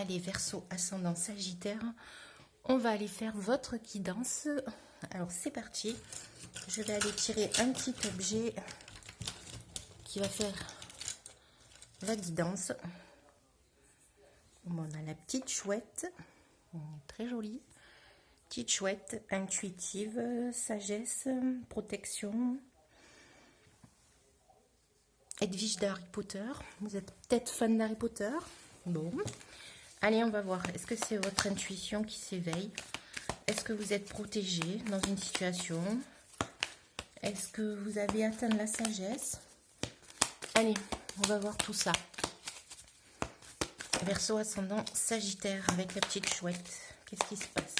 Allez, Verseau, ascendant Sagittaire, on va aller faire votre guidance. Alors, c'est parti. Je vais aller tirer un petit objet qui va faire la guidance. Bon, on a la petite chouette, très jolie. Petite chouette, intuitive, sagesse, protection. Edwige d'Harry Potter. Vous êtes peut-être fan d'Harry Potter. Bon. Allez, on va voir. Est-ce que c'est votre intuition qui s'éveille? Est-ce que vous êtes protégé dans une situation? Est-ce que vous avez atteint la sagesse? Allez, on va voir tout ça. Verseau ascendant Sagittaire avec la petite chouette. Qu'est-ce qui se passe?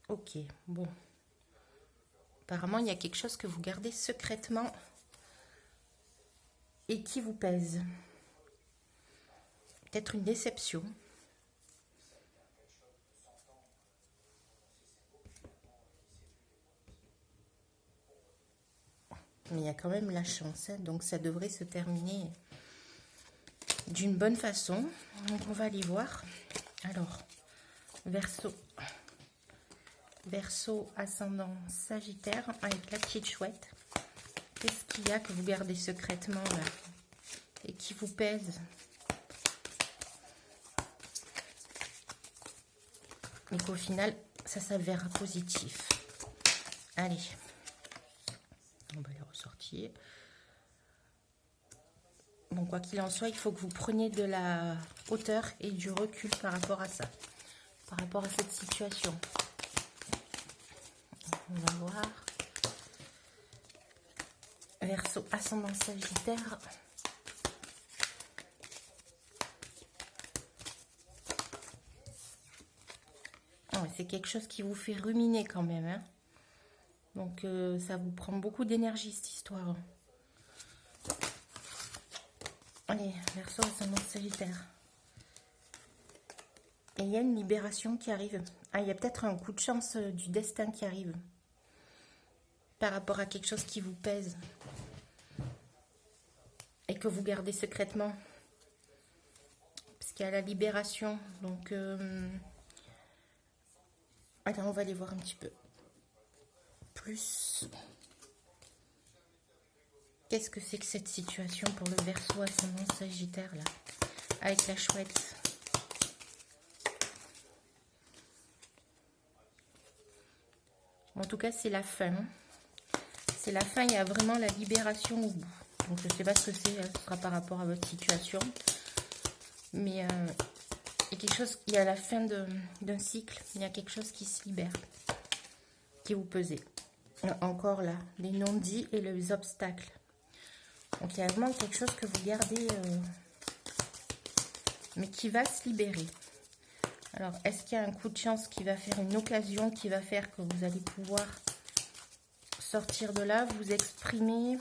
Ok, bon. Apparemment, il y a quelque chose que vous gardez secrètement et qui vous pèse. Peut-être une déception. Mais il y a quand même la chance, hein, donc ça devrait se terminer d'une bonne façon. Donc on va aller voir. Alors, Verseau ascendant Sagittaire avec la petite chouette. Qu'est-ce qu'il y a que vous gardez secrètement là et qui vous pèse? Mais qu'au final, ça s'avère positif. Allez, on va les ressortir. Bon, quoi qu'il en soit, il faut que vous preniez de la hauteur et du recul par rapport à ça, par rapport à cette situation. On va voir. Verseau ascendant Sagittaire. Oh, c'est quelque chose qui vous fait ruminer quand même, hein. Donc ça vous prend beaucoup d'énergie cette histoire. Allez, Verseau ascendant Sagittaire. Et il y a une libération qui arrive. Ah, il y a peut-être un coup de chance du destin qui arrive. Par rapport à quelque chose qui vous pèse. Et que vous gardez secrètement. Parce qu'il y a la libération. Donc, allez, on va aller voir un petit peu. Plus. Qu'est-ce que c'est que cette situation pour le Verseau ascendant Sagittaire, là? Avec la chouette. En tout cas, c'est la fin. C'est la fin, il y a vraiment la libération au bout. Donc, je ne sais pas ce que c'est, ce sera par rapport à votre situation. Mais il y a quelque chose, il y a la fin d'un cycle, il y a quelque chose qui se libère, qui vous pesait. Encore là, les non-dits et les obstacles. Donc, il y a vraiment quelque chose que vous gardez, mais qui va se libérer. Alors, est-ce qu'il y a un coup de chance qui va faire une occasion qui va faire que vous allez pouvoir sortir de là, vous exprimer,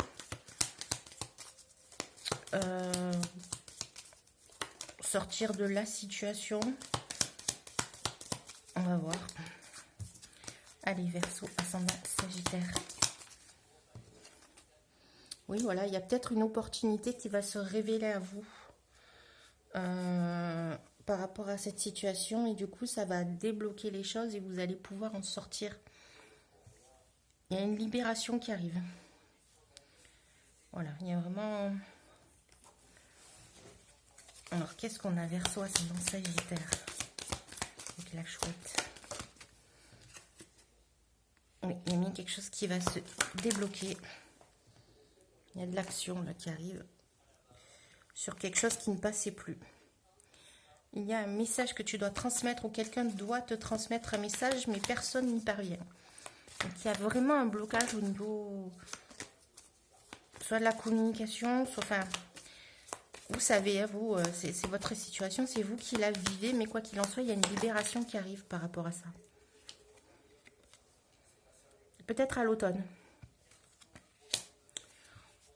sortir de la situation? On va voir. Allez, Verseau ascendant Sagittaire. Oui, voilà, il y a peut-être une opportunité qui va se révéler à vous par rapport à cette situation. Et du coup, ça va débloquer les choses et vous allez pouvoir en sortir. Il y a une libération qui arrive. Voilà, il y a vraiment... Alors, qu'est-ce qu'on a? Verseau ascendant Sagittaire. Avec la chouette. Oui, il y a bien quelque chose qui va se débloquer. Il y a de l'action là qui arrive. Sur quelque chose qui ne passait plus. Il y a un message que tu dois transmettre ou quelqu'un doit te transmettre un message, mais personne n'y parvient. Donc, il y a vraiment un blocage au niveau... soit de la communication, soit... Enfin, vous savez, vous, c'est votre situation, c'est vous qui la vivez, mais quoi qu'il en soit, il y a une libération qui arrive par rapport à ça. Peut-être à l'automne.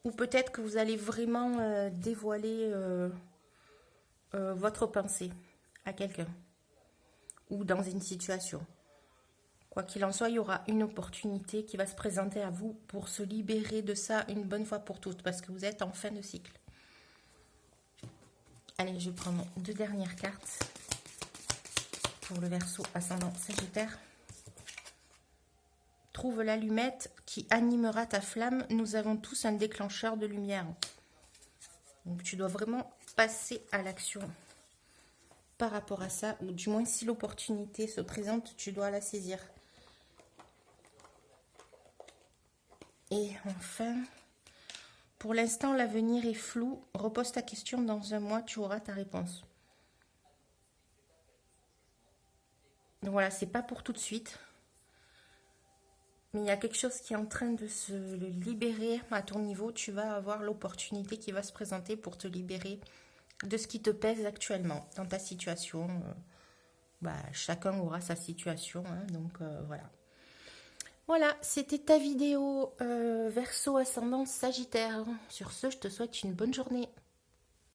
Ou peut-être que vous allez vraiment dévoiler votre pensée à quelqu'un ou dans une situation. Quoi qu'il en soit, il y aura une opportunité qui va se présenter à vous pour se libérer de ça une bonne fois pour toutes, parce que vous êtes en fin de cycle. Allez, je vais prendre 2 dernières cartes pour le Verseau ascendant Sagittaire. Trouve l'allumette qui animera ta flamme. Nous avons tous un déclencheur de lumière. Donc tu dois vraiment passer à l'action par rapport à ça, ou du moins si l'opportunité se présente, tu dois la saisir. Et enfin, pour l'instant, l'avenir est flou. Repose ta question dans un mois, tu auras ta réponse. Donc voilà, c'est pas pour tout de suite. Mais il y a quelque chose qui est en train de se libérer à ton niveau. Tu vas avoir l'opportunité qui va se présenter pour te libérer de ce qui te pèse actuellement dans ta situation. Chacun aura sa situation, hein, donc voilà. Voilà, c'était ta vidéo Verseau ascendant Sagittaire. Sur ce, je te souhaite une bonne journée.